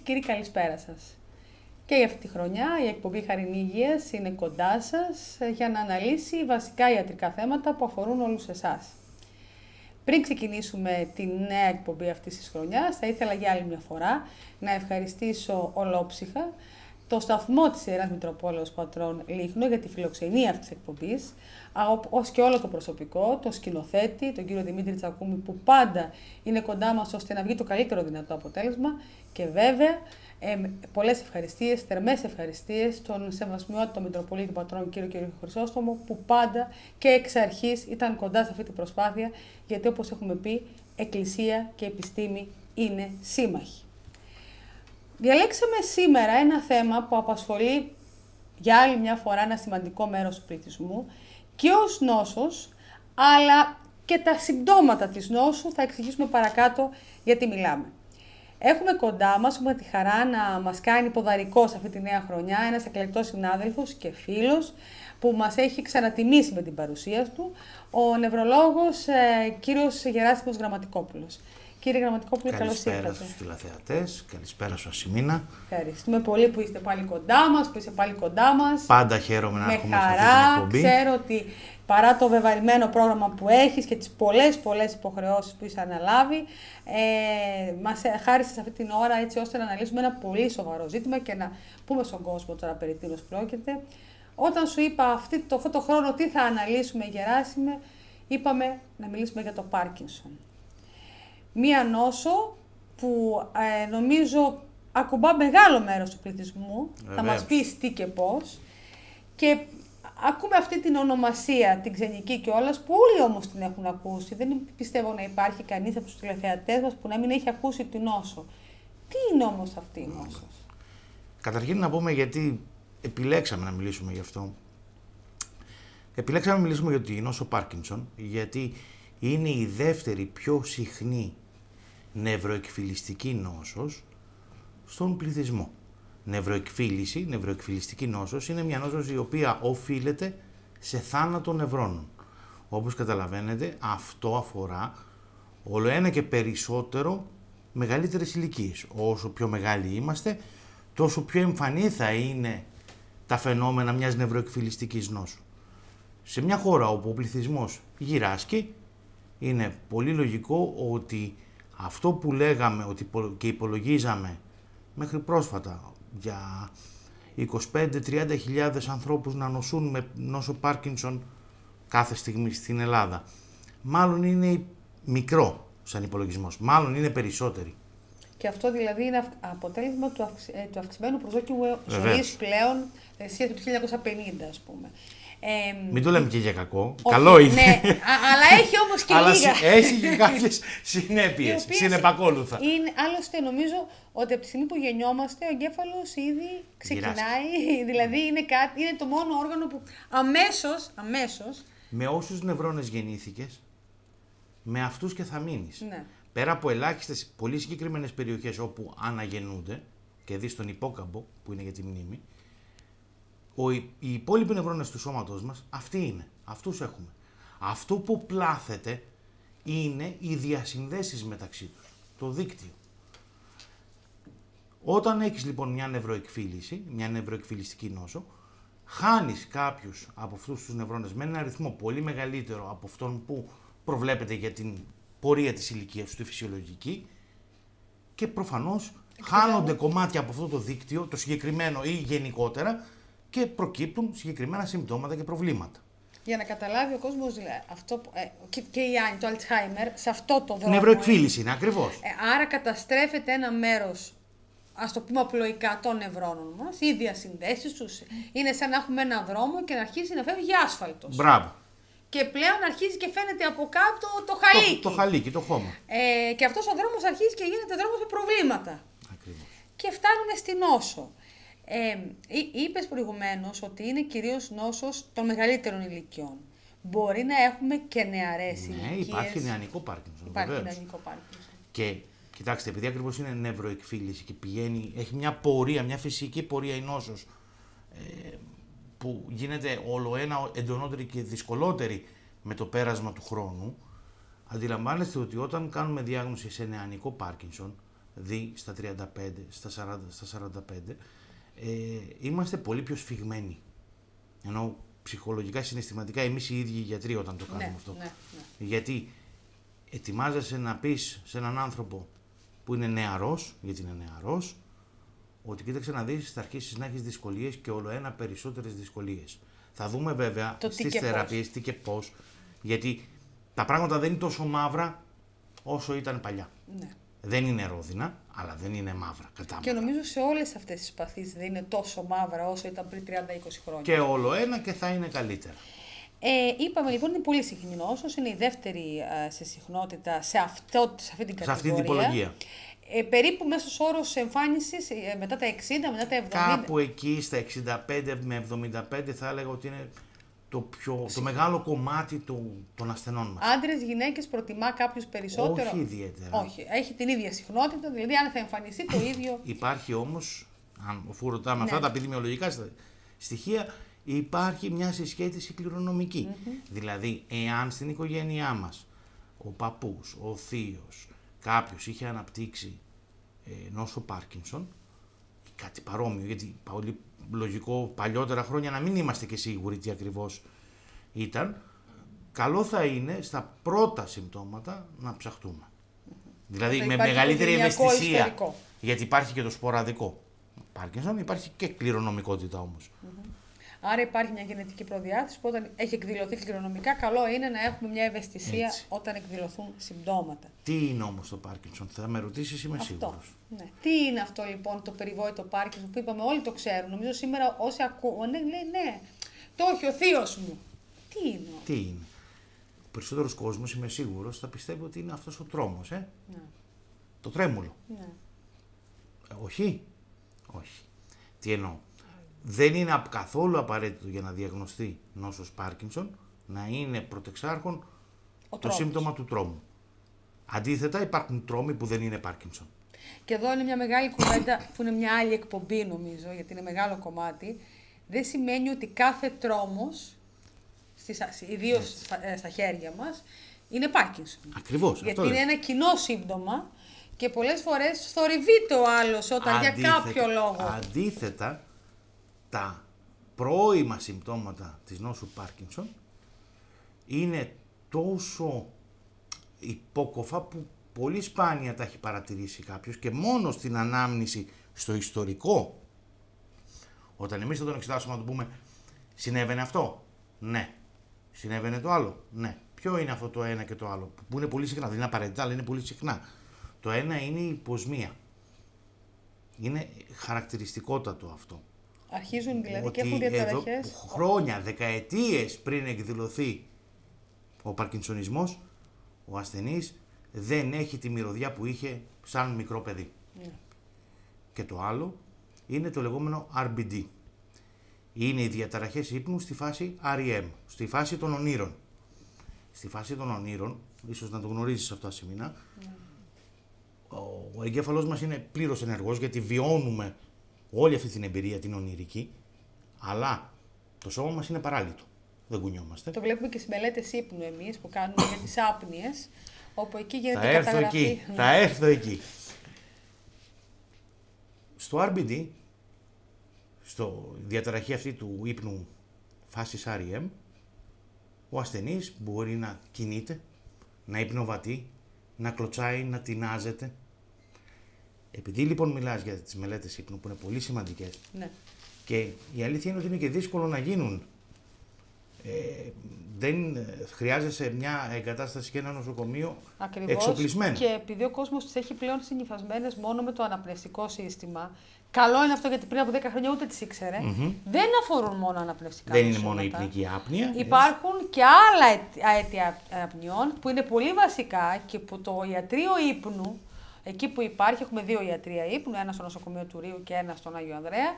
κύριοι, καλησπέρα σας. Και για αυτή τη χρονιά η εκπομπή Χαρινή Υγείας είναι κοντά σας για να αναλύσει βασικά ιατρικά θέματα που αφορούν όλους εσάς. Πριν ξεκινήσουμε τη νέα εκπομπή αυτής της χρονιάς, θα ήθελα για άλλη μια φορά να ευχαριστήσω ολόψυχα το σταθμό της Ιεράς Μητροπόλεως Πατρών Λίχνο για τη φιλοξενία αυτής της εκπομπής, ως και όλο το προσωπικό, τον σκηνοθέτη, τον κύριο Δημήτρη Τσακούμη, που πάντα είναι κοντά μας ώστε να βγει το καλύτερο δυνατό αποτέλεσμα, και βέβαια πολλές ευχαριστίες, θερμές ευχαριστίες στον Σεβασμιότατο Μητροπολίτη Πατρών κύριο Χρυσόστομο, που πάντα και εξ αρχής ήταν κοντά σε αυτή την προσπάθεια, γιατί όπως έχουμε πει, Εκκλησία και Επιστήμη είναι σύμμαχοι. Διαλέξαμε σήμερα ένα θέμα που απασχολεί για άλλη μια φορά ένα σημαντικό μέρος του πληθυσμού και ως νόσος, αλλά και τα συμπτώματα της νόσου. Θα εξηγήσουμε παρακάτω γιατί μιλάμε. Έχουμε κοντά μας, με τη χαρά να μας κάνει ποδαρικό σε αυτή τη νέα χρονιά, ένας εκλεκτός συνάδελφος και φίλος που μας έχει ξανατιμήσει με την παρουσία του, ο νευρολόγος κύριος Γεράσιμος Γραμματικόπουλος. Κύριε Γραμματικόπουλε, καλώς ήρθατε. Καλησπέρα στους τηλεθεατές, καλησπέρα σου Ασημίνα. Ευχαριστούμε πολύ που είστε πάλι κοντά μας, που είσαι πάλι κοντά μας. Πάντα χαίρομαι να έχουμε σε αυτή την εκπομπή. Ξέρω ότι παρά το βεβαρημένο πρόγραμμα που έχεις και τις πολλές υποχρεώσεις που είσαι αναλάβει, μας χάρισες αυτή την ώρα έτσι ώστε να αναλύσουμε ένα πολύ σοβαρό ζήτημα και να πούμε στον κόσμο τώρα περί τίνος πρόκειται. Όταν σου είπα αυτό το χρόνο τι θα αναλύσουμε, Γεράσιμε, είπαμε να μιλήσουμε για το Πάρκινσον. Μία νόσο που νομίζω ακουμπά μεγάλο μέρος του πληθυσμού. Θα μας πεις τι και πώς. Και ακούμε αυτή την ονομασία, την ξενική κιόλας, που όλοι όμως την έχουν ακούσει. Δεν πιστεύω να υπάρχει κανείς από τους τηλεθεατές μας που να μην έχει ακούσει την νόσο. Τι είναι όμως αυτή η νόσος? Καταρχήν να πούμε γιατί επιλέξαμε να μιλήσουμε γι' αυτό. Επιλέξαμε να μιλήσουμε για τη νόσο Πάρκινσον, γιατί είναι η δεύτερη πιο συχνή νευροεκφυλιστική νόσος στον πληθυσμό. Νευροεκφυλιστική νόσος είναι μια νόσος η οποία οφείλεται σε θάνατο νευρώνων. Όπως καταλαβαίνετε, αυτό αφορά όλο ένα και περισσότερο μεγαλύτερες ηλικίες. Όσο πιο μεγάλοι είμαστε, τόσο πιο εμφανή θα είναι τα φαινόμενα μιας νευροεκφυλιστικής νόσου. Σε μια χώρα όπου ο πληθυσμός γυράσκει, είναι πολύ λογικό ότι αυτό που λέγαμε και υπολογίζαμε μέχρι πρόσφατα για 25-30 χιλιάδες ανθρώπους να νοσούν με νόσο Πάρκινσον κάθε στιγμή στην Ελλάδα, μάλλον είναι μικρό σαν υπολογισμός, μάλλον είναι περισσότεροι. Και αυτό δηλαδή είναι αποτέλεσμα του αυξημένου προσδόκιου ζωής πλέον του 1950, ας πούμε. Μην το λέμε και για κακό. Καλό είναι. Ναι, αλλά έχει όμως και λίγα. Έχει και κάποιες συνέπειες, συνεπακόλουθα. Άλλωστε νομίζω ότι από τη στιγμή που γεννιόμαστε ο εγκέφαλος ήδη ξεκινάει. Δηλαδή είναι το μόνο όργανο που αμέσως. Με όσους νευρώνες γεννήθηκες, με αυτούς και θα μείνεις. Ναι. Πέρα από ελάχιστες πολύ συγκεκριμένες περιοχές όπου αναγεννούνται, και δεις τον υπόκαμπο που είναι για τη μνήμη, οι υπόλοιποι νευρώνες του σώματός μας, αυτοί είναι, αυτούς έχουμε. Αυτό που πλάθεται είναι οι διασυνδέσεις μεταξύ τους, το δίκτυο. Όταν έχεις λοιπόν μια νευροεκφύλιση, μια νευροεκφυλιστική νόσο, χάνεις κάποιους από αυτούς τους νευρώνες με ένα αριθμό πολύ μεγαλύτερο από αυτόν που προβλέπεται για την πορεία της ηλικίας του, τη φυσιολογική, και προφανώς χάνονται κομμάτια από αυτό το δίκτυο, το συγκεκριμένο ή γενικότερα, και προκύπτουν συγκεκριμένα συμπτώματα και προβλήματα. Για να καταλάβει ο κόσμος, και η Άννη, το Αλτσχάιμερ, σε αυτό το δρόμο. Νευροεκφύλιση είναι ακριβώς. Άρα καταστρέφεται ένα μέρος, ας το πούμε απλοϊκά, των νευρώνων μας, οι διασυνδέσεις τους. Είναι σαν να έχουμε ένα δρόμο και να αρχίσει να φεύγει άσφαλτος. Μπράβο. Και πλέον αρχίζει και φαίνεται από κάτω το χαλίκι. Το χαλίκι, το χώμα. Και αυτός ο δρόμος αρχίζει και γίνεται δρόμος με προβλήματα. Ακριβώς. Και φτάνουμε στην νόσο. Είπες προηγουμένως ότι είναι κυρίως νόσος των μεγαλύτερων ηλικιών. Μπορεί να έχουμε και νεαρές ηλικίες. Ναι, υπάρχει νεανικό Πάρκινσον. Υπάρχει νεανικό Πάρκινσον. Και κοιτάξτε, επειδή ακριβώς είναι νευροεκφύλιση και πηγαίνει, έχει μια πορεία, μια φυσική πορεία η νόσος, που γίνεται όλο ένα εντονότερη και δυσκολότερη με το πέρασμα του χρόνου, αντιλαμβάνεστε ότι όταν κάνουμε διάγνωση σε νεανικό Πάρκινσον, δει στα 35, στα 40, στα 45, είμαστε πολύ πιο σφιγμένοι. Ενώ ψυχολογικά, συναισθηματικά, εμείς οι ίδιοι οι γιατροί όταν το κάνουμε αυτό. Ναι. Γιατί ετοιμάζεσαι να πεις σε έναν άνθρωπο που είναι νεαρός, γιατί είναι νεαρός, ότι κοίταξε να δεις, θα αρχίσεις να έχεις δυσκολίες και όλο ένα περισσότερες δυσκολίες. Θα δούμε βέβαια στις θεραπείες τι και πώς, γιατί τα πράγματα δεν είναι τόσο μαύρα όσο ήταν παλιά. Ναι. Δεν είναι ρόδινα, αλλά δεν είναι μαύρα. Και νομίζω σε όλες αυτές τις παθήσεις δεν είναι τόσο μαύρα όσο ήταν πριν 30-20 χρόνια. Και όλο ένα και θα είναι καλύτερα. Είπαμε λοιπόν είναι πολύ συχνή νόσος, είναι η δεύτερη σε συχνότητα σε αυτή την κατηγορία. Σε αυτή την τυπολογία. Περίπου μέσος όρος εμφάνισης μετά τα 60, μετά τα 70. Κάπου εκεί στα 65 με 75 θα έλεγα ότι είναι το μεγάλο κομμάτι των ασθενών μας. Άντρες, γυναίκες, προτιμά κάποιος περισσότερο? Όχι ιδιαίτερα. Όχι, έχει την ίδια συχνότητα, δηλαδή αν θα εμφανιστεί το ίδιο. Υπάρχει όμως, αφού ρωτάμε αυτά τα επιδημιολογικά στοιχεία, υπάρχει μια συσχέτιση κληρονομική. Δηλαδή, εάν στην οικογένειά μας ο παππούς, ο θείος, κάποιος είχε αναπτύξει νόσο Πάρκινσον, κάτι παρόμοιο, γιατί πολύ λογικό παλιότερα χρόνια να μην είμαστε και σίγουροι τι ακριβώς ήταν, καλό θα είναι στα πρώτα συμπτώματα να ψαχτούμε. Δηλαδή με μεγαλύτερη ευαισθησία, ιστορικό. Γιατί υπάρχει και το σποραδικό Πάρκινσον, υπάρχει και κληρονομικότητα όμως. Άρα υπάρχει μια γενετική προδιάθεση που όταν έχει εκδηλωθεί κληρονομικά, καλό είναι να έχουμε μια ευαισθησία όταν εκδηλωθούν συμπτώματα. Τι είναι όμως το Πάρκινσον, θα με ρωτήσεις, είμαι σίγουρος. Ναι. Τι είναι αυτό λοιπόν το περιβόητο Πάρκινσον που είπαμε, όλοι το ξέρουν. Νομίζω σήμερα όσοι ακούνε, λέει ναι, το έχει ο θείος μου. Τι είναι? Τι είναι? Ο περισσότερος κόσμος, είμαι σίγουρος, θα πιστεύει ότι είναι αυτός ο τρόμος, Ναι. Το τρέμουλο. Ναι. Όχι. Τι εννοώ? Δεν είναι καθόλου απαραίτητο για να διαγνωστεί νόσος Πάρκινσον να είναι πρωτεξάρχον το σύμπτωμα του τρόμου. Αντίθετα, υπάρχουν τρόμοι που δεν είναι Πάρκινσον. Και εδώ είναι μια μεγάλη κουβέντα που είναι μια άλλη εκπομπή νομίζω, γιατί είναι μεγάλο κομμάτι. Δεν σημαίνει ότι κάθε τρόμος, ιδίως στα χέρια μας, είναι Πάρκινσον. Ακριβώς. Γιατί είναι ένα κοινό σύμπτωμα και πολλές φορές θορυβείται ο άλλος όταν για κάποιο λόγο. Αντίθετα, τα πρώιμα συμπτώματα της νόσου Πάρκινσον είναι τόσο υπόκοφα που πολύ σπάνια τα έχει παρατηρήσει κάποιος και μόνο στην ανάμνηση στο ιστορικό, όταν εμείς θα τον εξετάσουμε να του πούμε συνέβαινε αυτό, ναι, συνέβαινε το άλλο, ναι. Ποιο είναι αυτό το ένα και το άλλο, που είναι πολύ συχνά, δεν είναι απαραίτητα, αλλά είναι πολύ συχνά. Το ένα είναι η υποσμία. Είναι χαρακτηριστικότατο αυτό. Αρχίζουν δηλαδή και έχουν διαταραχές. Χρόνια, δεκαετίες πριν εκδηλωθεί ο παρκινσονισμός, ο ασθενής δεν έχει τη μυρωδιά που είχε σαν μικρό παιδί. Yeah. Και το άλλο είναι το λεγόμενο RBD. Είναι οι διαταραχές ύπνου στη φάση REM, στη φάση των ονείρων. Στη φάση των ονείρων, ίσως να το γνωρίζεις αυτό Ασημίνα, ο εγκέφαλός μας είναι πλήρως ενεργός γιατί βιώνουμε όλη αυτή την εμπειρία την ονειρική, αλλά το σώμα μας είναι παράλυτο. Δεν κουνιόμαστε. Το βλέπουμε και στις μελέτες ύπνου εμείς που κάνουμε για τις άπνοιες, όπου εκεί γίνεται καταγραφή. Θα έρθω εκεί. Στο RBD, στο διαταραχή αυτή του ύπνου φάσης REM, ο ασθενής μπορεί να κινείται, να υπνοβατεί, να κλωτσάει, να τεινάζεται. Επειδή λοιπόν μιλάς για τις μελέτες ύπνου που είναι πολύ σημαντικές, ναι. Και η αλήθεια είναι ότι είναι και δύσκολο να γίνουν. Δεν χρειάζεσαι μια εγκατάσταση και ένα νοσοκομείο εξοπλισμένο. Και επειδή ο κόσμος τις έχει πλέον συνυφασμένες μόνο με το αναπνευστικό σύστημα, καλό είναι αυτό γιατί πριν από 10 χρόνια ούτε τις ήξερε, δεν αφορούν μόνο αναπνευστικά δεν νοσήματα. Είναι μόνο υπνική άπνοια. Υπάρχουν και άλλα αίτια απνιών που είναι πολύ βασικά και που το ιατρείο ύπνου, εκεί που υπάρχει, έχουμε 2 ιατρεία ύπνου, ένα στο νοσοκομείο του Ρίου και ένα στον Άγιο Ανδρέα.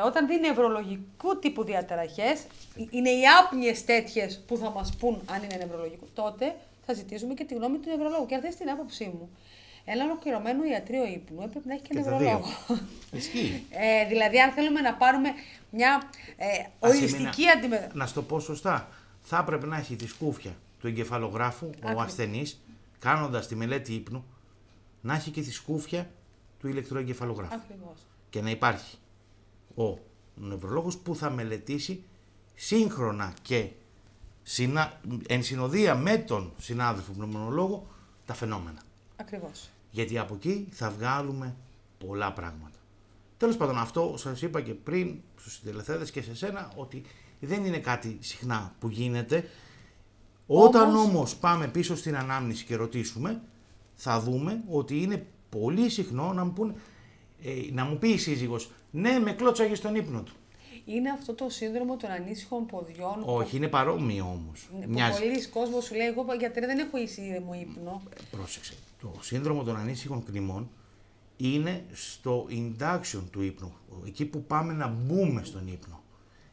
Όταν δει νευρολογικού τύπου διαταραχές, είναι οι άπνοιες τέτοιες που θα μας πούν αν είναι νευρολογικού, τότε θα ζητήσουμε και τη γνώμη του νευρολόγου. Και αν θες την άποψή μου, ένα ολοκληρωμένο ιατρείο ύπνου έπρεπε να έχει και νευρολόγο. Ισχύει. Δηλαδή, αν θέλουμε να πάρουμε μια ολιστική αντιμετώπιση. Να σου το πω σωστά, θα έπρεπε να έχει τη σκούφια του εγκεφαλογράφου ο ασθενής, κάνοντας τη μελέτη ύπνου, να έχει και τη σκούφια του ηλεκτροεγκεφαλογράφου. Ακριβώς. Και να υπάρχει ο νευρολόγος που θα μελετήσει σύγχρονα και εν συνοδεία με τον συνάδελφο πνευμονολόγο τα φαινόμενα. Ακριβώς. Γιατί από εκεί θα βγάλουμε πολλά πράγματα. Τέλος πάντων, αυτό σας είπα και πριν στους συντελεθέδες και σε σένα, ότι δεν είναι κάτι συχνά που γίνεται. Όταν όμως πάμε πίσω στην ανάμνηση και ρωτήσουμε, θα δούμε ότι είναι πολύ συχνό να μου πει η σύζυγος, ναι, με κλώτσαγε στον ύπνο του. Είναι αυτό το σύνδρομο των ανήσυχων ποδιών. Όχι, είναι παρόμοιο όμως. Πολλοί κόσμος σου λέει, εγώ γιατρέ δεν έχω ήσυχο ύπνο. Πρόσεξε, το σύνδρομο των ανήσυχων κρημών είναι στο induction του ύπνου, εκεί που πάμε να μπούμε στον ύπνο.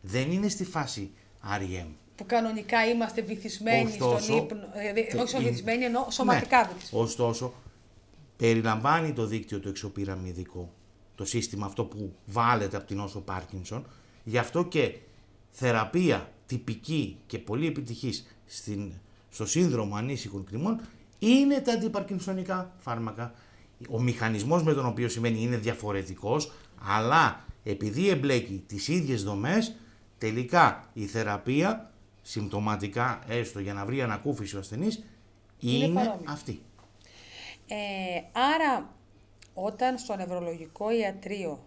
Δεν είναι στη φάση REM. Που κανονικά είμαστε βυθισμένοι στον ύπνο, όχι βυθισμένοι, ενώ σωματικά βυθισμένοι. Ωστόσο, περιλαμβάνει το δίκτυο το εξωπυραμιδικό, το σύστημα αυτό που βάλετε από την νόσο Πάρκινσον, γι' αυτό και θεραπεία τυπική και πολύ επιτυχής στο σύνδρομο ανήσυχων κρημών είναι τα αντιπαρκινσονικά φάρμακα. Ο μηχανισμός με τον οποίο σημαίνει είναι διαφορετικός, αλλά επειδή εμπλέκει τις ίδιες δομές, τελικά η θεραπεία, συμπτωματικά έστω για να βρει ανακούφιση ο ασθενής, είναι αυτή. Άρα, όταν στο νευρολογικό ιατρείο,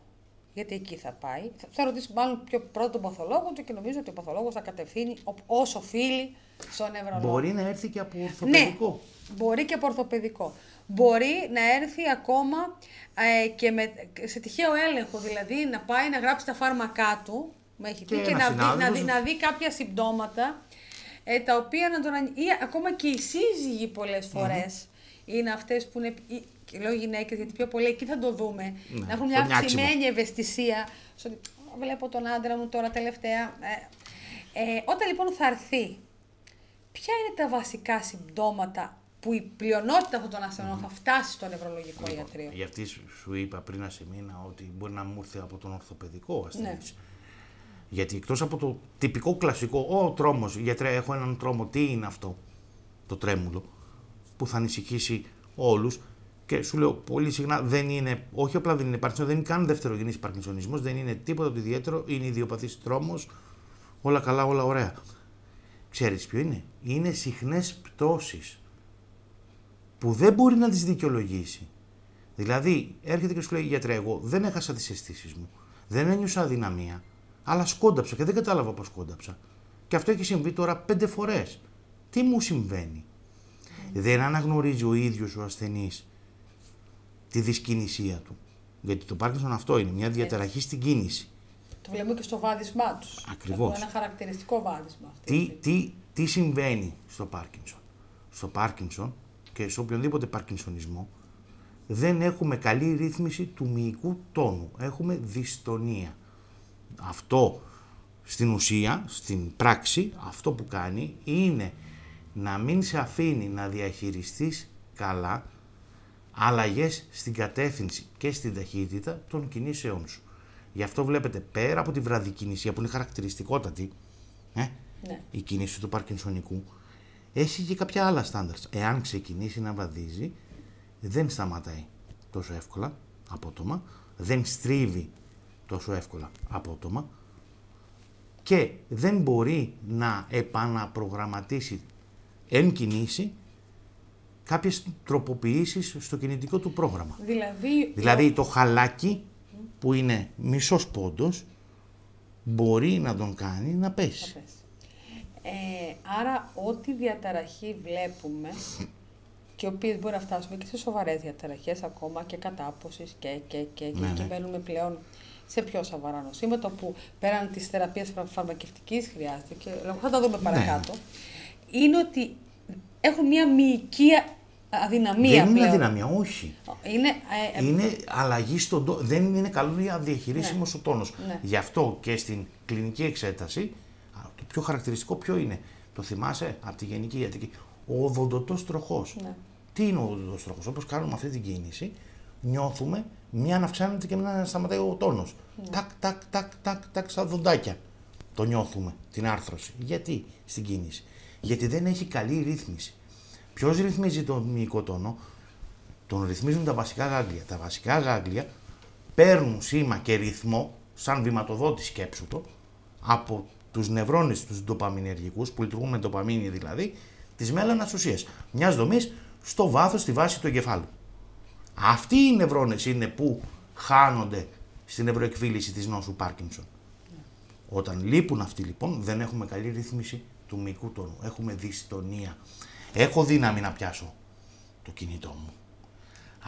γιατί εκεί θα πάει, θα ρωτήσει μάλλον πιο πρώτο τον παθολόγο του και νομίζω ότι ο παθολόγος θα κατευθύνει όσο οφείλει στον νευρολόγο. Μπορεί να έρθει και από ορθοπαιδικό. Ναι, μπορεί και από ορθοπαιδικό. Μπορεί να έρθει ακόμα και σε τυχαίο έλεγχο, δηλαδή να πάει να γράψει τα φάρμακά του, και να δει κάποια συμπτώματα, τα οποία να τον ή ακόμα και οι σύζυγοι πολλές φορές είναι αυτές που είναι, και λέω γυναίκες γιατί πιο πολύ εκεί θα το δούμε, να έχουν μια αυξημένη ευαισθησία, βλέπω τον άντρα μου τώρα τελευταία. Όταν λοιπόν θα έρθει, ποια είναι τα βασικά συμπτώματα που η πλειονότητα αυτών των ασθενών θα φτάσει στο νευρολογικό ιατρείο? Γι' αυτή σου είπα πριν ένα μήνα ότι μπορεί να μου έρθει από τον ορθοπαιδικό ασθενής. Γιατί εκτός από το τυπικό κλασικό, τρόμος, γιατρέ, έχω έναν τρόμο, τι είναι αυτό το τρέμουλο, που θα ανησυχήσει όλους. Και σου λέω πολύ συχνά, δεν είναι, όχι απλά δεν είναι Πάρκινσον, δεν είναι καν δευτερογενής παρκινσονισμός, δεν είναι τίποτα το ιδιαίτερο, είναι ιδιοπαθής τρόμος, όλα καλά, όλα ωραία. Ξέρεις ποιο είναι? Είναι συχνές πτώσεις που δεν μπορεί να τις δικαιολογήσει. Δηλαδή, έρχεται και σου λέει, γιατρέ, εγώ δεν έχασα τις αισθήσεις μου, δεν ένιωσα αδυναμία, αλλά σκόνταψα και δεν κατάλαβα πώς σκόνταψα. Και αυτό έχει συμβεί τώρα 5 φορές. Τι μου συμβαίνει? Δεν αναγνωρίζει ο ίδιος ο ασθενής τη δυσκινησία του. Γιατί το Πάρκινσον αυτό είναι, μια διαταραχή στην κίνηση. Το βλέπουμε και στο βάδισμά τους. Ακριβώς. Έχουν ένα χαρακτηριστικό βάδισμα. Τι συμβαίνει στο Πάρκινσον? Στο Πάρκινσον και σε οποιονδήποτε παρκινσονισμό δεν έχουμε καλή ρύθμιση του μυϊκού τόνου. Έχουμε δυστονία. Αυτό στην ουσία, στην πράξη, αυτό που κάνει είναι να μην σε αφήνει να διαχειριστείς καλά αλλαγές στην κατεύθυνση και στην ταχύτητα των κινήσεών σου. Γι' αυτό βλέπετε πέρα από τη βραδικινησία που είναι χαρακτηριστικότατη, η κίνηση του παρκινσονικού, έχει και κάποια άλλα στάνταρ. Εάν ξεκινήσει να βαδίζει, δεν σταματάει τόσο εύκολα απότομα, δεν στρίβει τόσο εύκολα απότομα και δεν μπορεί να επαναπρογραμματίσει εν κινήσει κάποιες τροποποιήσεις στο κινητικό του πρόγραμμα. Δηλαδή το χαλάκι που είναι μισός πόντος μπορεί να τον κάνει να πέσει. Άρα ό,τι διαταραχή βλέπουμε και οι οποίες μπορεί να φτάσουμε και σε σοβαρές διαταραχές ακόμα και κατάποσης και μπαίνουμε πλέον σε πιο σοβαρά νοσήματα που πέραν της θεραπείας φαρμακευτικής χρειάζεται και θα τα δούμε παρακάτω, είναι ότι έχουν μια μυϊκή αδυναμία. Δεν είναι αδυναμία, όχι. Είναι αλλαγή στον τόνο. Δεν είναι καλό διαχειρίσιμος ο τόνος. Γι' αυτό και στην κλινική εξέταση, το πιο χαρακτηριστικό ποιο είναι? Το θυμάσαι από τη γενική ιατρική? Ο οδοντοτός τροχός. Τι είναι ο οδοντοτός τροχός? Όπως κάνουμε αυτή την κίνηση, νιώθουμε μια να αυξάνεται και μια να σταματάει ο τόνος. Τάκ, στα δοντάκια. Το νιώθουμε, την άρθρωση. Γιατί στην κίνηση? Γιατί δεν έχει καλή ρύθμιση. Ποιος ρυθμίζει τον μυϊκό τόνο? τον ρυθμίζουν τα βασικά γάγλια. Τα βασικά γάγλια παίρνουν σήμα και ρυθμό, σαν βηματοδότη σκέψου το, από τους νευρώνες τους ντοπαμινεργικούς, που λειτουργούν με ντοπαμίνη δηλαδή, της μέλανας ουσίας, μιας δομής στο βάθος, στη βάση του εγκεφάλου. Αυτοί οι νευρώνες είναι που χάνονται στην ευρωεκφύλιση της νόσου Πάρκινσον. Όταν λείπουν αυτοί λοιπόν, δεν έχουμε καλή ρύθμιση του μυϊκού τόνου. Έχουμε δυστονία. Έχω δύναμη να πιάσω το κινητό μου.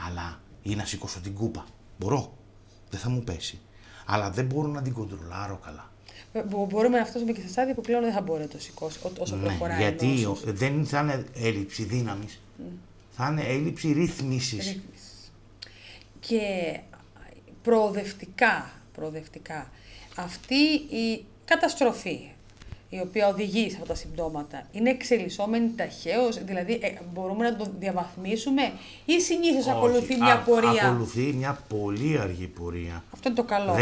Αλλά ή να σηκώσω την κούπα. Μπορώ. Δεν θα μου πέσει. Αλλά δεν μπορώ να την κοντρολάρω καλά. Μπορούμε να φτάσουμε και σε στάδιο που πλέον δεν θα μπορεί να το σηκώσει όσο προχωράει. Γιατί δεν θα είναι έλλειψη δύναμης. Θα είναι έλλειψη ρύθμισης. Και προοδευτικά αυτή η καταστροφή η οποία οδηγεί σε αυτά τα συμπτώματα είναι εξελισσόμενη ταχαίως, δηλαδή μπορούμε να το διαβαθμίσουμε ή συνήθως ακολουθεί μια πορεία? Ακολουθεί μια πολύ αργή πορεία. Αυτό είναι το καλό.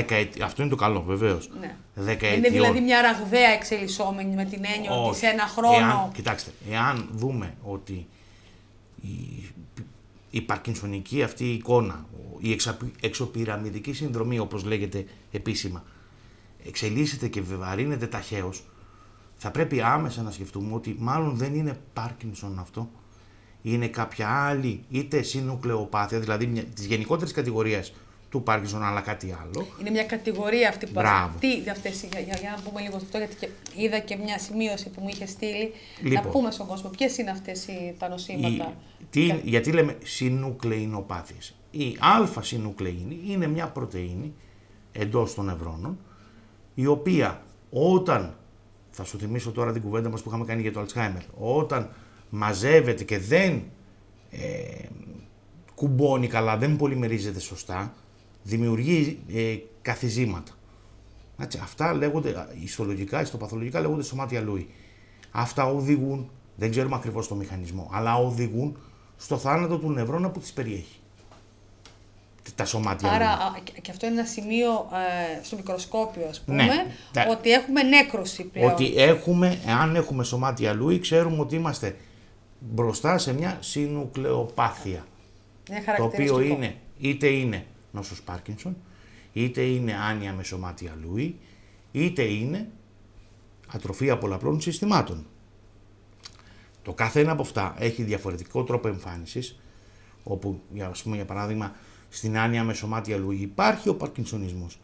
Αυτό είναι το καλό, βεβαίως. Ναι. Δεκαετιών. Είναι δηλαδή μια ραγδαία εξελισσόμενη με την έννοια ότι σε ένα χρόνο... Κοιτάξτε, εάν δούμε ότι η παρκινσονική αυτή εικόνα, η εξωπυραμιδική συνδρομή όπως λέγεται επίσημα, εξελίσσεται και βεβαρύνεται ταχαίως, θα πρέπει άμεσα να σκεφτούμε ότι μάλλον δεν είναι Πάρκινσον αυτό, είναι κάποια άλλη είτε συνουκλεοπάθεια, δηλαδή της γενικότερης κατηγορίας του Πάρκινσον, αλλά κάτι άλλο. Είναι μια κατηγορία αυτή που για να πούμε λίγο αυτό, γιατί είδα και μια σημείωση που μου είχε στείλει. Λοιπόν, να πούμε στον κόσμο ποιες είναι αυτές τα νοσήματα. Γιατί λέμε συνουκλεϊνοπάθειες. Η α-συνουκλεΐνη είναι μια πρωτεΐνη εντός των νευρώνων, η οποία όταν, θα σου θυμίσω τώρα την κουβέντα μας που είχαμε κάνει για το Αλτσχάιμερ, όταν μαζεύεται και δεν κουμπώνει καλά, δεν πολυμερίζεται σωστά, δημιουργεί καθιζήματα. Αυτά λέγονται ιστολογικά, ιστοπαθολογικά λέγονται σωμάτια Λούι. Αυτά οδηγούν, δεν ξέρουμε ακριβώς το μηχανισμό, αλλά οδηγούν στο θάνατο του νευρώνα που τις περιέχει. Τα σωμάτια Λούι. Άρα και αυτό είναι ένα σημείο στο μικροσκόπιο, ας πούμε, ότι έχουμε νέκρωση πλέον. Ότι εάν έχουμε σωμάτια Λούι, ξέρουμε ότι είμαστε μπροστά σε μια συνουκλεοπάθεια. Το οποίο είτε είναι νόσος Πάρκινσον, είτε είναι άνοια με σωμάτια Λούι, είτε είναι ατροφία πολλαπλών συστημάτων. Το κάθε ένα από αυτά έχει διαφορετικό τρόπο εμφάνισης, όπου, για παράδειγμα, στην άνοια με σωμάτια Λούι υπάρχει ο παρκινσονισμός,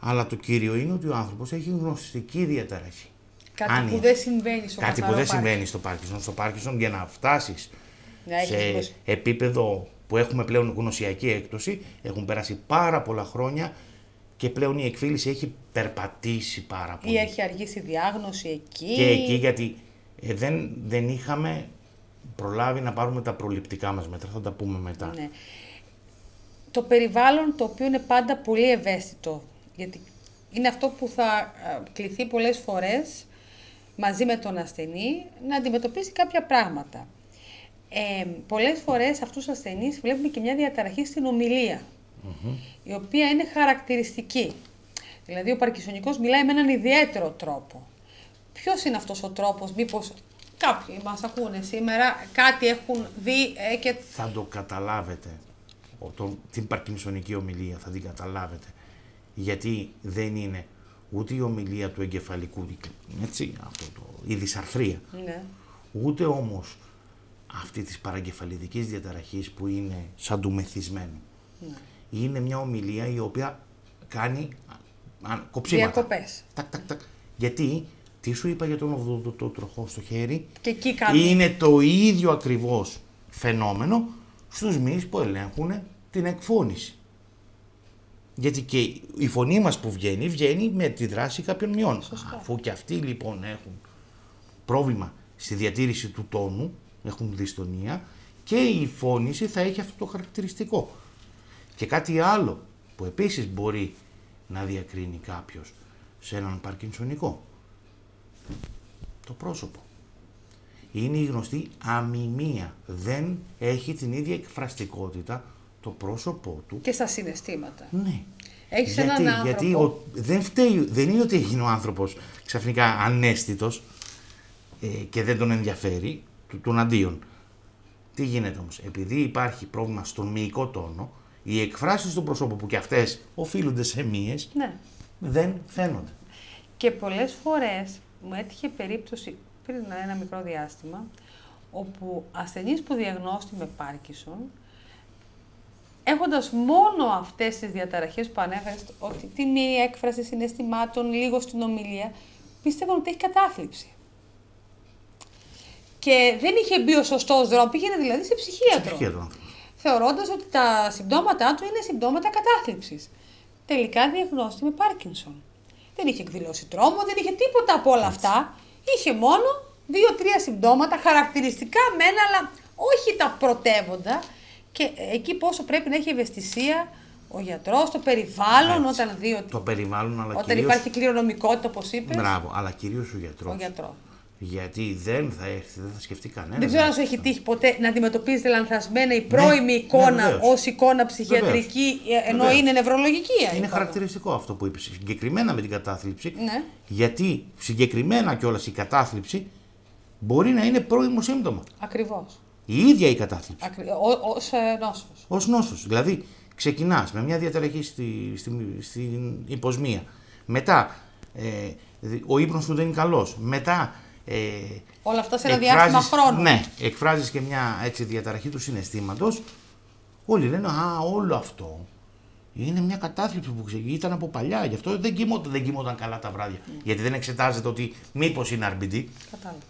αλλά το κύριο είναι ότι ο άνθρωπος έχει γνωστική διαταραχή. Κάτι που δεν συμβαίνει στο Κάτι που δεν συμβαίνει στο Πάρκινσον. Στο Πάρκινσον, για να φτάσεις σε επίπεδο που έχουμε πλέον γνωσιακή έκπτωση, έχουν περάσει πάρα πολλά χρόνια και πλέον η εκφύλιση έχει περπατήσει πάρα πολύ. Ή έχει αργήσει η διάγνωση εκεί. Και εκεί, γιατί δεν είχαμε προλάβει να πάρουμε τα προληπτικά μας μέτρα, θα τα πούμε μετά. Ναι. Το περιβάλλον, το οποίο είναι πάντα πολύ ευαίσθητο, γιατί είναι αυτό που θα κληθεί πολλές φορές μαζί με τον ασθενή να αντιμετωπίσει κάποια πράγματα. Πολλές φορές αυτούς τους ασθενείς βλέπουμε και μια διαταραχή στην ομιλία, η οποία είναι χαρακτηριστική. Δηλαδή ο παρκινσονικός μιλάει με έναν ιδιαίτερο τρόπο. Ποιος είναι αυτός ο τρόπος, μήπως κάποιοι μας ακούνε σήμερα, κάτι έχουν δει και... Θα το καταλάβετε, την παρκινσονική ομιλία θα την καταλάβετε, γιατί δεν είναι ούτε η ομιλία του εγκεφαλικού, έτσι, η δυσαρθρία, ναι. Ούτε όμως αυτή της παραγκεφαλιδικής διαταραχής που είναι σαν του μεθυσμένου. Ναι. Είναι μια ομιλία η οποία κάνει κοψίματα. Διακοπές. Τακ. Γιατί, τι σου είπα για τον το τροχό στο χέρι, και εκεί κάνει. Είναι το ίδιο ακριβώς φαινόμενο στους μυς που ελέγχουν την εκφώνηση. Γιατί και η φωνή μας που βγαίνει με τη δράση κάποιων μειών. Αφού και αυτοί λοιπόν έχουν πρόβλημα στη διατήρηση του τόνου, έχουν δυστονία, και η φώνηση θα έχει αυτό το χαρακτηριστικό. Και κάτι άλλο που επίσης μπορεί να διακρίνει κάποιος σε έναν παρκινσονικό. Το πρόσωπο. Είναι η γνωστή αμιμία. Δεν έχει την ίδια εκφραστικότητα το πρόσωπό του. Και στα συναισθήματα. Ναι. Έχεις έναν άνθρωπο. Γιατί δεν είναι ότι έγινε ο άνθρωπος ξαφνικά ανέστητος και δεν τον ενδιαφέρει, τον αντίον. Τι γίνεται όμως, επειδή υπάρχει πρόβλημα στον μυϊκό τόνο, οι εκφράσεις του προσώπου που και αυτές οφείλονται σε μύες, Ναι. δεν φαίνονται. Και πολλές φορές μου έτυχε περίπτωση πριν ένα μικρό διάστημα, όπου ασθενείς που διαγνώστη με Πάρκινσον, έχοντας μόνο αυτές τις διαταραχές που ανέφερες, ότι τη μία έκφραση συναισθημάτων, λίγο στην ομιλία, πίστευαν ότι έχει κατάθλιψη. Και δεν είχε μπει ο σωστός δρόμος, πήγαινε δηλαδή σε ψυχίατρο. Θεωρώντας ότι τα συμπτώματά του είναι συμπτώματα κατάθλιψης. Τελικά διαγνώστη με Πάρκινσον. Δεν είχε εκδηλώσει τρόμο, δεν είχε τίποτα από όλα αυτά. Είχε μόνο 2-3 συμπτώματα, χαρακτηριστικά μένα, αλλά όχι τα πρωτεύοντα. Και εκεί πόσο πρέπει να έχει ευαισθησία ο γιατρός, το περιβάλλον, όταν δει ότι. Το περιβάλλον, αλλά όταν κυρίως... υπάρχει κληρονομικότητα, όπως είπες. Μπράβο, αλλά κυρίως ο γιατρός. Ο γιατρός. Γιατί δεν θα έρθει, δεν θα σκεφτεί κανένα. Δεν ξέρω αν σου έχει τύχει ποτέ να αντιμετωπίζετε λανθασμένα η πρώιμη εικόνα ως εικόνα ψυχιατρική, ενώ είναι νευρολογική. Είναι χαρακτηριστικό αυτό που είπες, συγκεκριμένα με την κατάθλιψη. Ναι. Γιατί συγκεκριμένα κιόλας η κατάθλιψη μπορεί να είναι πρώιμο σύμπτωμα. Ακριβώς. Η ίδια η κατάθλιψη. Ως νόσος. Ως νόσος. Δηλαδή, ξεκινάς με μια διαταραχή στην υποσμία. Μετά, ο ύπνος σου δεν είναι καλός. Μετά, όλα αυτά σε ένα διάστημα χρόνου. Ναι, εκφράζεις και μια έτσι, διαταραχή του συναισθήματος. Όλοι λένε, όλο αυτό είναι μια κατάθλιψη που ήταν από παλιά. Γι' αυτό δεν κοιμόταν καλά τα βράδια. Γιατί δεν εξετάζεται ότι μήπως είναι RBD. Κατάλαβα.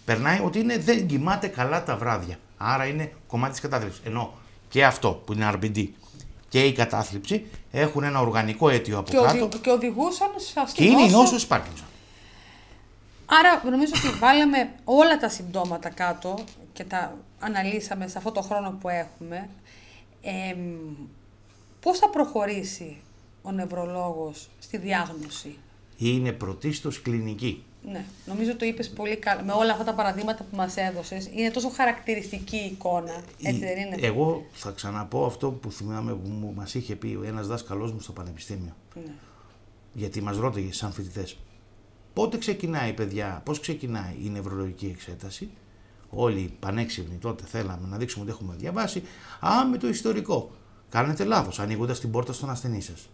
Περνάει ότι δεν κοιμάται καλά τα βράδια. Άρα είναι κομμάτι της κατάθλιψης. Ενώ και αυτό που είναι RBD και η κατάθλιψη έχουν ένα οργανικό αίτιο από κάτω. Και οδηγούσαν σε αυτή Και είναι η νόσος Πάρκινσον. Άρα νομίζω ότι βάλαμε όλα τα συμπτώματα κάτω και τα αναλύσαμε σε αυτό το χρόνο που έχουμε. Πώς θα προχωρήσει ο νευρολόγος στη διάγνωση? Είναι πρωτίστως κλινική. Ναι, νομίζω το είπες πολύ καλά. Με όλα αυτά τα παραδείγματα που μας έδωσες, είναι τόσο χαρακτηριστική η εικόνα, έτσι δεν είναι? Εγώ θα ξαναπώ αυτό που θυμάμαι που μας είχε πει ένας δάσκαλός μου στο πανεπιστήμιο. Ναι. Γιατί μας ρώτηγε σαν φοιτητές, πότε ξεκινάει, παιδιά, πώς ξεκινάει η νευρολογική εξέταση? Όλοι πανέξυπνοι τότε θέλαμε να δείξουμε ότι έχουμε διαβάσει. Με το ιστορικό. Κάνετε λάθος, ανοίγοντας την πόρτα στον ασθενή σας.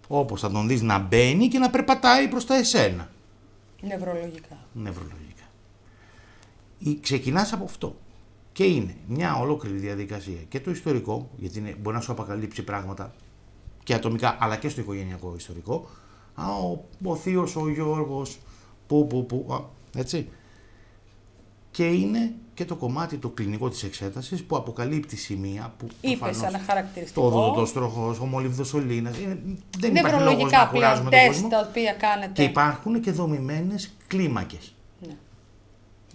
Όπως θα τον δεις να μπαίνει και να περπατάει προς τα εσένα. Νευρολογικά. Ξεκινάς από αυτό. Και είναι μια ολόκληρη διαδικασία. Και το ιστορικό, γιατί μπορεί να σου αποκαλύψει πράγματα και ατομικά, αλλά και στο οικογενειακό ιστορικό. Ο θείος, ο Γιώργος, έτσι. Και είναι και το κομμάτι το κλινικό της εξέτασης που αποκαλύπτει σημεία που είπες ένα χαρακτηριστικό. Το οδοντοστροχός, ο μολύβδος σωλήνας. Δεν υπάρχει λόγος να νευρολογικά κουράζουμε πλέον τον τεστ κόσμο. τα οποία κάνετε. Και υπάρχουν και δομημένες κλίμακες. Ναι.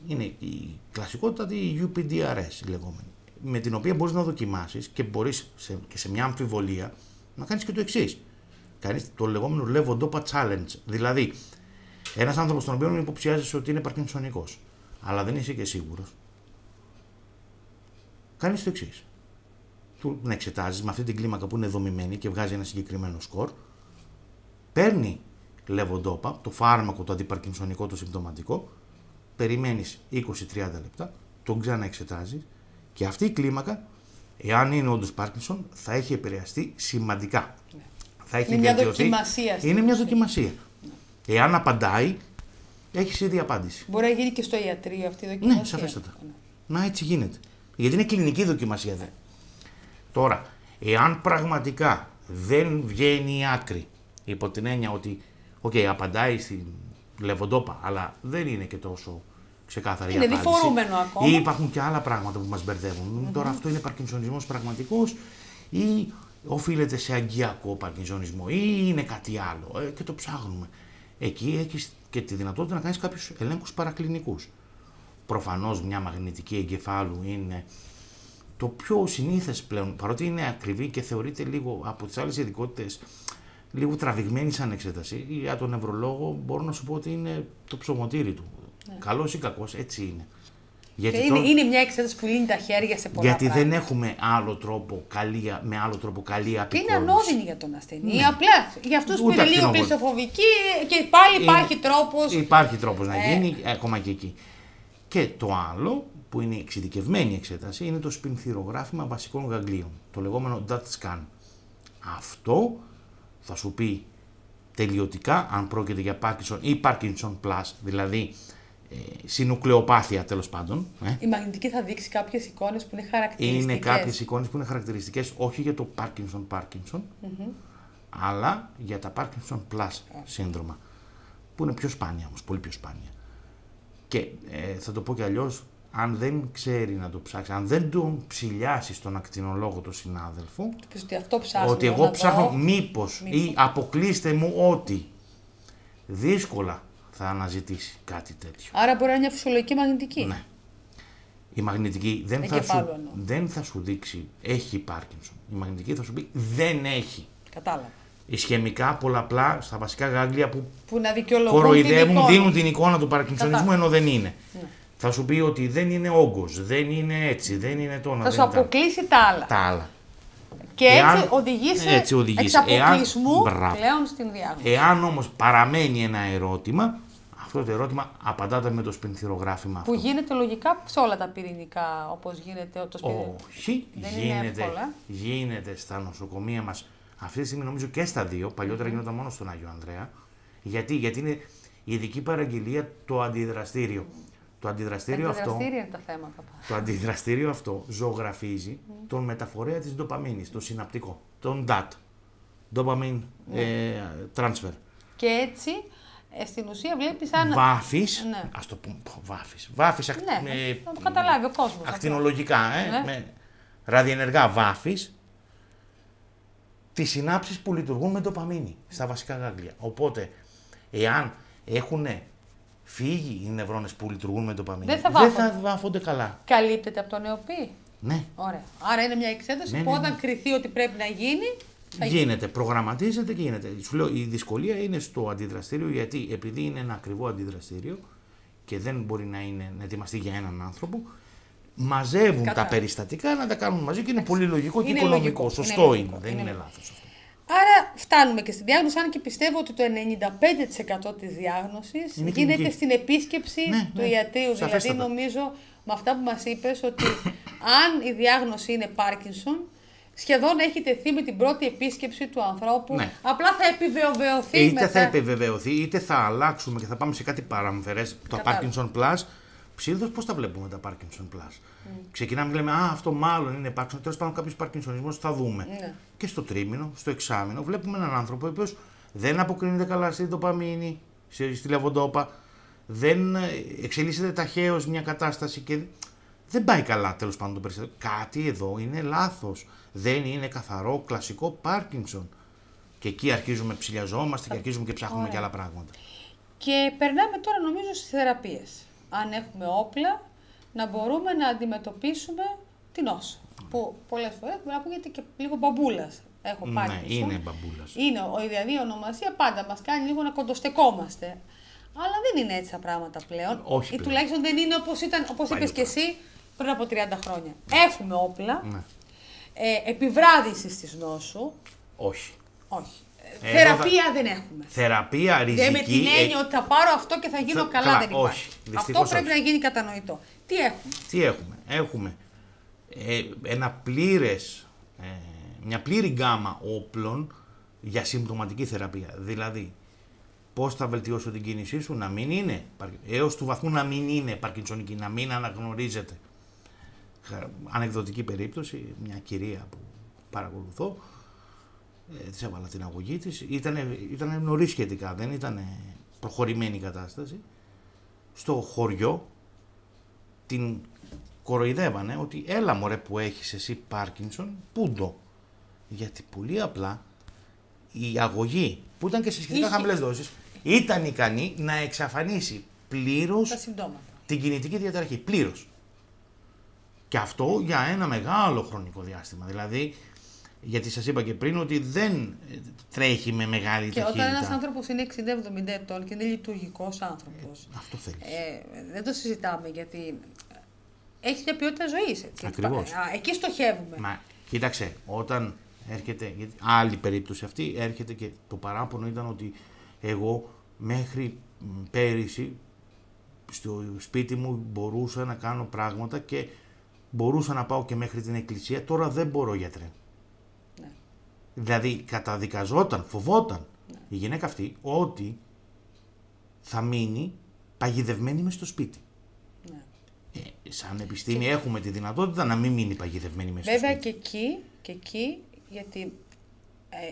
Είναι η κλασικότατη UPDRS λεγόμενη, με την οποία μπορείς να δοκιμάσεις και μπορείς και σε μια αμφιβολία να κάνεις και το εξής. Κάνεις το λεγόμενο Levodopa Challenge. Δηλαδή, ένας άνθρωπος τον οποίο υποψιάζεσαι ότι είναι παρκινσονικός, αλλά δεν είσαι και σίγουρος, κάνεις το εξής. Του να εξετάζεις με αυτή την κλίμακα που είναι δομημένη και βγάζει ένα συγκεκριμένο σκορ, παίρνει Levodopa, το φάρμακο το αντιπαρκινσονικό, το συμπτωματικό, περιμένεις 20-30 λεπτά, τον ξαναεξετάζεις και αυτή η κλίμακα, εάν είναι όντως Πάρκινσον, θα έχει επηρεαστεί σημαντικά. Ναι. Θα έχει είναι μια βελτιωθεί. δοκιμασία. Είναι μια δοκιμασία. Ναι. Εάν απαντάει, έχεις ήδη απάντηση. Μπορεί να γίνει και στο ιατρείο αυτή η δοκιμασία. Ναι, σαφέστατα. Να, έτσι γίνεται. Γιατί είναι κλινική δοκιμασία. Δε. Τώρα, εάν πραγματικά δεν βγαίνει η άκρη, υπό την έννοια ότι απαντάει στην Levodopa, αλλά δεν είναι και τόσο ξεκάθαρη η απάντηση. Είναι διφορούμενο ακόμα. Ή υπάρχουν και άλλα πράγματα που μας μπερδεύουν. Τώρα αυτό είναι παρκινσονισμός πραγματικός ή οφείλεται σε αγκιακό παρκινσονισμό ή είναι κάτι άλλο και το ψάχνουμε. Εκεί έχεις και τη δυνατότητα να κάνεις κάποιους ελέγχους παρακλινικούς. Προφανώς μια μαγνητική εγκεφάλου είναι το πιο συνήθες πλέον, παρότι είναι ακριβή και θεωρείται λίγο από τις άλλες ειδικότητες λίγο τραβηγμένη σαν εξέταση. Για τον νευρολόγο μπορώ να σου πω ότι είναι το ψωμοτήρι του. Ναι. Καλός ή κακός, έτσι είναι. Γιατί είναι μια εξέταση που λύνει τα χέρια σε πολλά γιατί πράγματα. δεν έχουμε άλλο τρόπο καλή απεικόνηση. Είναι ανώδυνη για τον ασθενή. Ναι. Απλά για αυτούς που είναι λίγο πιστοφοβικοί και πάλι υπάρχει τρόπος. Υπάρχει τρόπος να γίνει ακόμα και εκεί. Και το άλλο που είναι εξειδικευμένη εξέταση, είναι το σπινθυρογράφημα βασικών γαγγλίων, το λεγόμενο DAT scan. Αυτό θα σου πει τελειωτικά αν πρόκειται για Parkinson ή Parkinson Plus, δηλαδή συνουκλεοπάθεια τέλος πάντων. Η μαγνητική θα δείξει κάποιες εικόνες που είναι χαρακτηριστικές. Είναι κάποιες εικόνες που είναι χαρακτηριστικές όχι για το Parkinson, αλλά για τα Parkinson Plus σύνδρομα, που είναι πιο σπάνια όμως, πολύ πιο σπάνια. Και θα το πω κι αλλιώς, αν δεν ξέρει να το ψάξει, αν δεν τον ψηλιάσει στον ακτινολόγο τον συνάδελφο, ότι αυτό ψάχνω, ότι εγώ ψάχνω μήπως ή αποκλείστε μου ότι, δύσκολα θα αναζητήσει κάτι τέτοιο. Άρα μπορεί να είναι μια φυσιολογική μαγνητική. Ναι. Η μαγνητική δεν θα σου δείξει έχει Parkinson. Η μαγνητική θα σου πει δεν έχει. Κατάλαβα. Ισχαιμικά πολλαπλά στα βασικά γάγγλια που να δικαιολογούν κοροϊδεύουν, δίνουν την εικόνα του παρκινσονισμού ενώ δεν είναι. Ναι. Θα σου πει ότι δεν είναι όγκος, δεν είναι έτσι, δεν είναι το να. Θα σου αποκλείσει τα άλλα. Τα άλλα. Και έτσι οδηγεί σε εξαποκλεισμού πλέον στην διάγνωση. Εάν όμως παραμένει ένα ερώτημα, αυτό το ερώτημα απαντάται με το σπινθυρογράφημα αυτό. Που γίνεται λογικά σε όλα τα πυρηνικά, όπως γίνεται το σπινθυρογράφημα. Όχι, γίνεται στα νοσοκομεία μας. Αυτή τη στιγμή νομίζω και στα δύο, παλιότερα γινόταν μόνο στον Άγιο Ανδρέα. Γιατί είναι η ειδική παραγγελία το αντιδραστήριο. Το αντιδραστήριο είναι τα θέματα. Το αντιδραστήριο αυτό ζωγραφίζει τον μεταφορέα της ντοπαμίνης, το συναπτικό, τον DAT, dopamine transfer. Και έτσι, στην ουσία βλέπεις αν... Βάφεις, ναι. ας το πούμε, βάφεις να το καταλάβει ο κόσμος. ακτινολογικά, με ραδιενεργά βάφεις τις συνάψεις που λειτουργούν με ντοπαμίνη στα βασικά γάγγλια. Οπότε, εάν έχουν φύγει οι νευρώνες που λειτουργούν με ντοπαμίνη, δεν θα βάφονται καλά. Καλύπτεται από το νεοπή. Ναι. Ωραία. Άρα είναι μια εξέταση που όταν κριθεί ότι πρέπει να γίνει, θα γίνεται. Προγραμματίζεται και γίνεται. Σου λέω, η δυσκολία είναι στο αντιδραστήριο, γιατί επειδή είναι ένα ακριβό αντιδραστήριο και δεν μπορεί να ετοιμαστεί για έναν άνθρωπο, μαζεύουν τα περιστατικά να τα κάνουν μαζί και είναι πολύ λογικό και οικονομικό. Σωστό είναι. Δεν είναι λάθος αυτό. Άρα φτάνουμε και στη διάγνωση, αν και πιστεύω ότι το 95% της διάγνωσης γίνεται στην επίσκεψη του ιατρίου. Δηλαδή νομίζω με αυτά που μας είπες ότι αν η διάγνωση είναι Πάρκινσον, σχεδόν έχει τεθεί με την πρώτη επίσκεψη του ανθρώπου. Ναι. Απλά θα επιβεβαιωθεί είτε θα επιβεβαιωθεί, είτε θα αλλάξουμε και θα πάμε σε κάτι παραμφερές. Τα Parkinson Plus, συνήθως πώς τα βλέπουμε τα Parkinson Plus. Ξεκινάμε και λέμε, αυτό μάλλον είναι Parkinson. Τέλος πάντων, κάποιος Παρκινσονισμός θα δούμε. Ναι. Και στο τρίμηνο, στο εξάμηνο, βλέπουμε έναν άνθρωπο ο οποίος δεν αποκρίνεται καλά στη ντοπαμίνη, στη λεβοντόπα, δεν εξελίσσεται ταχαίως μια κατάσταση και δεν πάει καλά τέλος πάντων το περιστατικό. Κάτι εδώ είναι λάθος. Δεν είναι καθαρό κλασικό Πάρκινσον. Και εκεί αρχίζουμε, ψηλιαζόμαστε και αρχίζουμε και ψάχνουμε και άλλα πράγματα. Και περνάμε τώρα νομίζω στις θεραπείες. Αν έχουμε όπλα, να μπορούμε να αντιμετωπίσουμε την νόσο. Που πολλές φορές μπορεί να ακούγεται και λίγο μπαμπούλας. Έχω Πάρκινσον. Ναι, είναι μπαμπούλας. Είναι δηλαδή η ονομασία πάντα μας κάνει λίγο να κοντοστεκόμαστε. Αλλά δεν είναι έτσι τα πράγματα πλέον. Όχι. Ή τουλάχιστον δεν είναι όπως είπες και εσύ πριν από 30 χρόνια. Έχουμε όπλα. Ναι. Επιβράδυση της νόσου. Όχι. Θεραπεία δεν έχουμε. Θεραπεία ριζική. Δεν με την έννοια ότι θα πάρω αυτό και θα γίνω καλά, δεν υπάρχει. Όχι. Αυτό πρέπει να γίνει κατανοητό. Τι έχουμε. Έχουμε ένα μια πλήρη γκάμα όπλων για συμπτωματική θεραπεία. Δηλαδή, πώς θα βελτιώσω την κίνησή σου, να μην είναι, έως του βαθμού να μην είναι παρκινσονική, να μην αναγνωρίζεται. Ανεκδοτική περίπτωση, μια κυρία που παρακολουθώ, της έβαλα την αγωγή της, ήταν νωρίς σχετικά, δεν ήταν προχωρημένη η κατάσταση. Στο χωριό την κοροϊδεύανε ότι έλα μωρέ που έχεις εσύ Πάρκινσον, πούντο. Γιατί πολύ απλά η αγωγή που ήταν και σε σχετικά χαμηλές δόσεις ήταν ικανή να εξαφανίσει πλήρως την κινητική διαταραχή. Πλήρως. Και αυτό για ένα μεγάλο χρονικό διάστημα. Δηλαδή, γιατί σας είπα και πριν ότι δεν τρέχει με μεγάλη ταχύτητα. Και όταν ένας άνθρωπος είναι 60-70 ετών και είναι λειτουργικός άνθρωπος, αυτό θέλεις. δεν το συζητάμε γιατί έχει μια ποιότητα ζωής. Ακριβώς. Εκεί στοχεύουμε. Μα κοίταξε, όταν έρχεται, γιατί άλλη περίπτωση αυτή, έρχεται και το παράπονο ήταν ότι εγώ μέχρι πέρυσι στο σπίτι μου μπορούσα να κάνω πράγματα και μπορούσα να πάω και μέχρι την εκκλησία, τώρα δεν μπορώ, γιατρέ. Ναι. Δηλαδή καταδικαζόταν, φοβόταν η γυναίκα αυτή ότι θα μείνει παγιδευμένη μες στο σπίτι. Ναι. Σαν επιστήμη έχουμε τη δυνατότητα να μην μείνει παγιδευμένη μες στο σπίτι. Βέβαια και εκεί, γιατί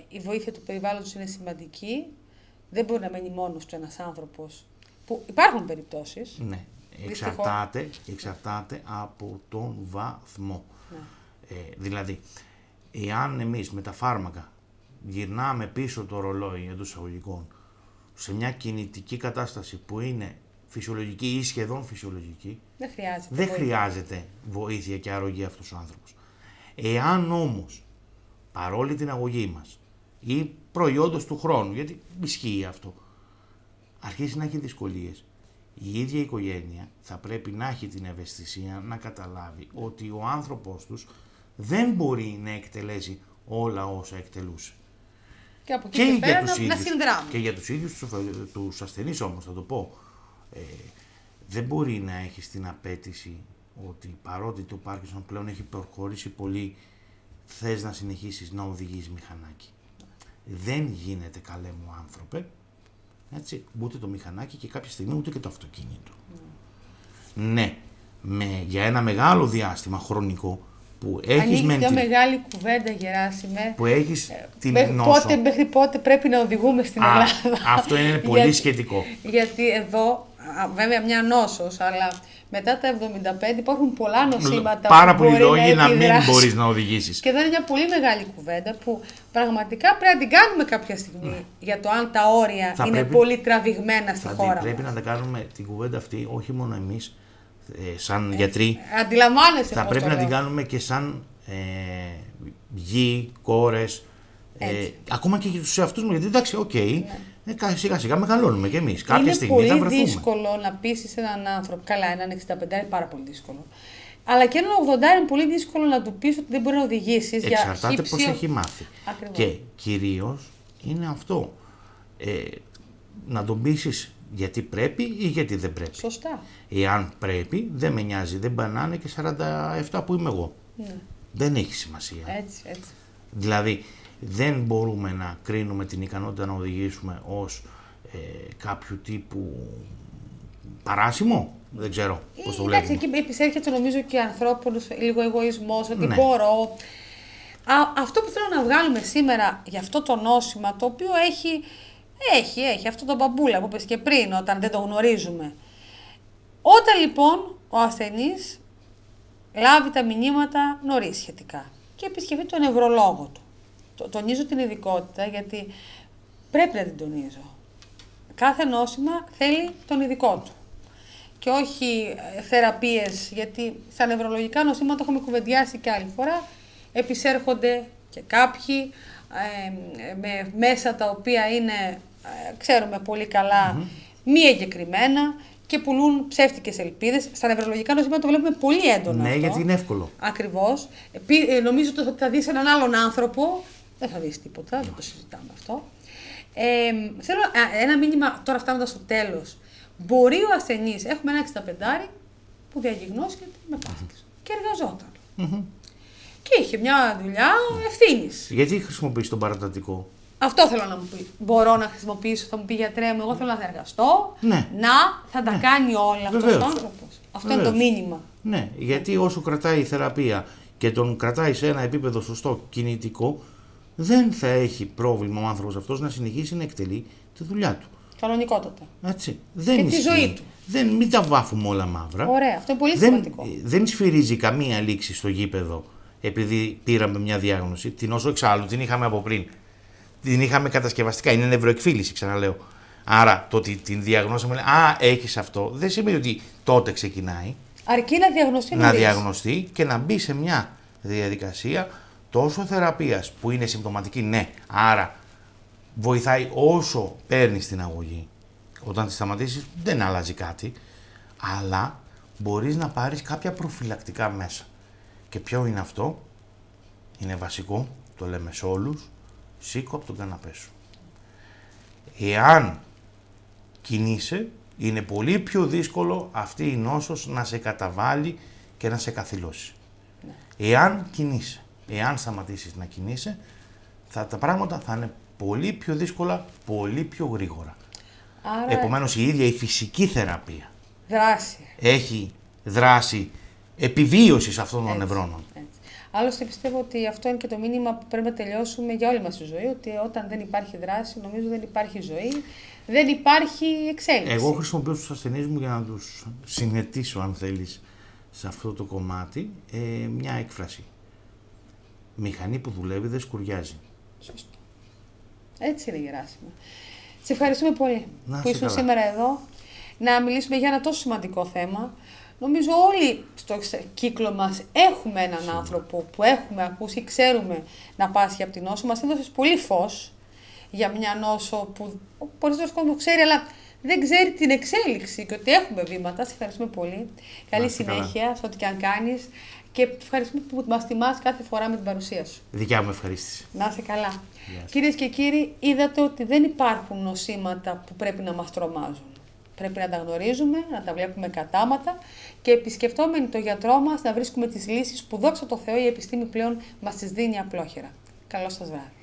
η βοήθεια του περιβάλλοντος είναι σημαντική, δεν μπορεί να μένει μόνος του ένας άνθρωπος, που υπάρχουν περιπτώσεις. Ναι, εξαρτάται από τον βαθμό. Ναι. Δηλαδή, εάν εμείς με τα φάρμακα γυρνάμε πίσω το ρολόι εντός εισαγωγικών σε μια κινητική κατάσταση που είναι φυσιολογική ή σχεδόν φυσιολογική, δεν χρειάζεται βοήθεια και αρρωγή αυτός ο άνθρωπος. Εάν όμως, παρόλη την αγωγή μας ή προϊόντος του χρόνου, γιατί ισχύει αυτό, αρχίσει να έχει δυσκολίες, η ίδια η οικογένεια θα πρέπει να έχει την ευαισθησία να καταλάβει ότι ο άνθρωπος τους δεν μπορεί να εκτελέσει όλα όσα εκτελούσε. Και από εκεί και πέρα να συνδράμει. Και για τους ίδιους τους ασθενείς όμως, θα το πω, δεν μπορεί να έχει την απέτηση ότι παρότι το Πάρκινσον πλέον έχει προχωρήσει πολύ, θες να συνεχίσεις να οδηγείς μηχανάκι. Δεν γίνεται, καλέ μου άνθρωπε, έτσι, ούτε το μηχανάκι και κάποια στιγμή ούτε και το αυτοκίνητο. Ναι, για ένα μεγάλο διάστημα χρονικό που έχεις μια μεγάλη κουβέντα, Γεράσιμε. Που έχεις την νόσο. Μέχρι πότε πρέπει να οδηγούμε στην Ελλάδα. Αυτό είναι πολύ σχετικό. Γιατί εδώ, βέβαια μια νόσος, αλλά μετά τα 75 υπάρχουν πολλά νοσήματα. Πάρα πολλοί λόγοι να μην μπορείς να οδηγήσεις. Και εδώ είναι μια πολύ μεγάλη κουβέντα που πραγματικά πρέπει να την κάνουμε κάποια στιγμή για το αν τα όρια είναι πολύ τραβηγμένα στη χώρα μας. Πρέπει να τα κάνουμε την κουβέντα αυτή, όχι μόνο εμείς, σαν γιατροί. Αντιλαμβάνεσαι. Θα πρέπει να την κάνουμε και σαν γη, κόρες, ακόμα και για τους εαυτούς μου, γιατί εντάξει, οκ, σιγά σιγά μεγαλώνουμε κι εμείς. Κάποια στιγμή θα βρεθούμε. Είναι πολύ δύσκολο να πείσεις έναν άνθρωπο, καλά, έναν 65 είναι πάρα πολύ δύσκολο. Αλλά και έναν 80 είναι πολύ δύσκολο να του πεις ότι δεν μπορεί να οδηγήσεις. Εξαρτάται πώς έχει μάθει. Ακριβώς. Και κυρίως είναι αυτό. Να τον πείσεις γιατί πρέπει ή γιατί δεν πρέπει. Σωστά. Εάν πρέπει, δεν με νοιάζει. Δεν μπανάνε και 47 που είμαι εγώ. Ναι. Δεν έχει σημασία. Έτσι. Δηλαδή, δεν μπορούμε να κρίνουμε την ικανότητα να οδηγήσουμε ως κάποιου τύπου παράσημο. Δεν ξέρω πώς το βλέπουμε. Εντάξει, εκεί επισέρχεται νομίζω και ανθρώπινος λίγο εγωισμός, ότι μπορώ. Αυτό που θέλω να βγάλουμε σήμερα για αυτό το νόσημα, το οποίο έχει αυτό το μπαμπούλα που είπες και πριν, όταν δεν το γνωρίζουμε. Όταν λοιπόν ο ασθενής λάβει τα μηνύματα νωρίς σχετικά και επισκεφτεί τον νευρολόγο του. Τονίζω την ειδικότητα γιατί πρέπει να την τονίζω. Κάθε νόσημα θέλει τον ειδικό του και όχι θεραπείες, γιατί στα νευρολογικά νοσήματα έχουμε κουβεντιάσει και άλλη φορά, επισέρχονται και κάποιοι με μέσα τα οποία είναι, ξέρουμε πολύ καλά, μη εγκεκριμένα και πουλούν ψεύτικες ελπίδες. Στα νευρολογικά νοσήματα το βλέπουμε πολύ έντονα. Ναι, αυτό. γιατί είναι εύκολο. Ακριβώς. Νομίζω ότι θα δεις έναν άλλον άνθρωπο, δεν θα δεις τίποτα, δεν το συζητάμε αυτό. Θέλω ένα μήνυμα, τώρα φτάνοντας στο τέλος. Μπορεί ο ασθενής, έχουμε ένα 65 που διαγνώστηκε με Πάρκινσον και εργαζόταν. Και είχε μια δουλειά ευθύνης. Γιατί χρησιμοποιείς τον παρατατικό? Αυτό θέλω να μου πει. Μπορώ να χρησιμοποιήσω, θα μου πει γιατρέ μου, εγώ θέλω να εργαστώ. Ναι. Ναι. Θα τα κάνει όλα αυτός ο άνθρωπος. Αυτό είναι το μήνυμα. Ναι, γιατί όσο κρατάει η θεραπεία και τον κρατάει σε ένα επίπεδο σωστό κινητικό, δεν θα έχει πρόβλημα ο άνθρωπος αυτός να συνεχίσει να εκτελεί τη δουλειά του. Κανονικότατα. Έτσι. Δεν και ισχύει. τη ζωή του. Μην τα βάφουμε όλα μαύρα. Ωραία, αυτό είναι πολύ σημαντικό. Δεν σφυρίζει καμία λήξη στο γήπεδο επειδή πήραμε μια διάγνωση. Την όσο εξάλλου την είχαμε από πριν. Την είχαμε κατασκευαστικά. Είναι νευροεκφύλιση, ξαναλέω. Άρα το ότι την διαγνώσαμε, έχεις αυτό, δεν σημαίνει ότι τότε ξεκινάει. Αρκεί να διαγνωστεί. Να διαγνωστεί και να μπει σε μια διαδικασία τόσο θεραπείας που είναι συμπτωματική, ναι. Άρα βοηθάει όσο παίρνεις την αγωγή. Όταν τη σταματήσεις δεν αλλάζει κάτι, αλλά μπορείς να πάρεις κάποια προφυλακτικά μέσα. Και ποιο είναι αυτό? Είναι βασικό, το λέμε σε όλους, σήκω από τον καναπέ σου. Εάν κινείσαι, είναι πολύ πιο δύσκολο αυτή η νόσος να σε καταβάλει και να σε καθυλώσει. Ναι. Εάν κινείσαι, εάν σταματήσεις να κινείσαι, τα πράγματα θα είναι πολύ πιο δύσκολα, πολύ πιο γρήγορα. Άρα... Επομένως η ίδια η φυσική θεραπεία έχει δράση επιβίωσης αυτών των νευρώνων. Άλλωστε πιστεύω ότι αυτό είναι και το μήνυμα που πρέπει να τελειώσουμε για όλη μας τη ζωή, ότι όταν δεν υπάρχει δράση, νομίζω δεν υπάρχει ζωή, δεν υπάρχει εξέλιξη. Εγώ χρησιμοποιώ τους ασθενείς μου για να τους συνετίσω, αν θέλεις, σε αυτό το κομμάτι, μια έκφραση. Μηχανή που δουλεύει δεν Σωστό. Έτσι είναι, Γεράσιμο. Σε ευχαριστούμε πολύ που ήσουν σήμερα εδώ, να μιλήσουμε για ένα τόσο σημαντικό θέμα. Νομίζω όλοι στο κύκλο μας έχουμε έναν άνθρωπο που έχουμε ακούσει, ξέρουμε να πάσχει από την νόσο. Μας έδωσες πολύ φως για μια νόσο που ο περισσότερος κόσμος ξέρει, αλλά δεν ξέρει την εξέλιξη και ότι έχουμε βήματα. Σε ευχαριστούμε πολύ. Καλή συνέχεια σε ό,τι και αν κάνεις και ευχαριστούμε που μας τιμάς κάθε φορά με την παρουσία σου. Δικιά μου ευχαρίστηση. Να είσαι καλά. Κυρίες και κύριοι, είδατε ότι δεν υπάρχουν νοσήματα που πρέπει να μας τρομάζουν. Πρέπει να τα γνωρίζουμε, να τα βλέπουμε κατάματα και επισκεφτόμενοι το γιατρό μας να βρίσκουμε τις λύσεις που, δόξα τω Θεώ, η επιστήμη πλέον μας τις δίνει απλόχερα. Καλό σας βράδυ.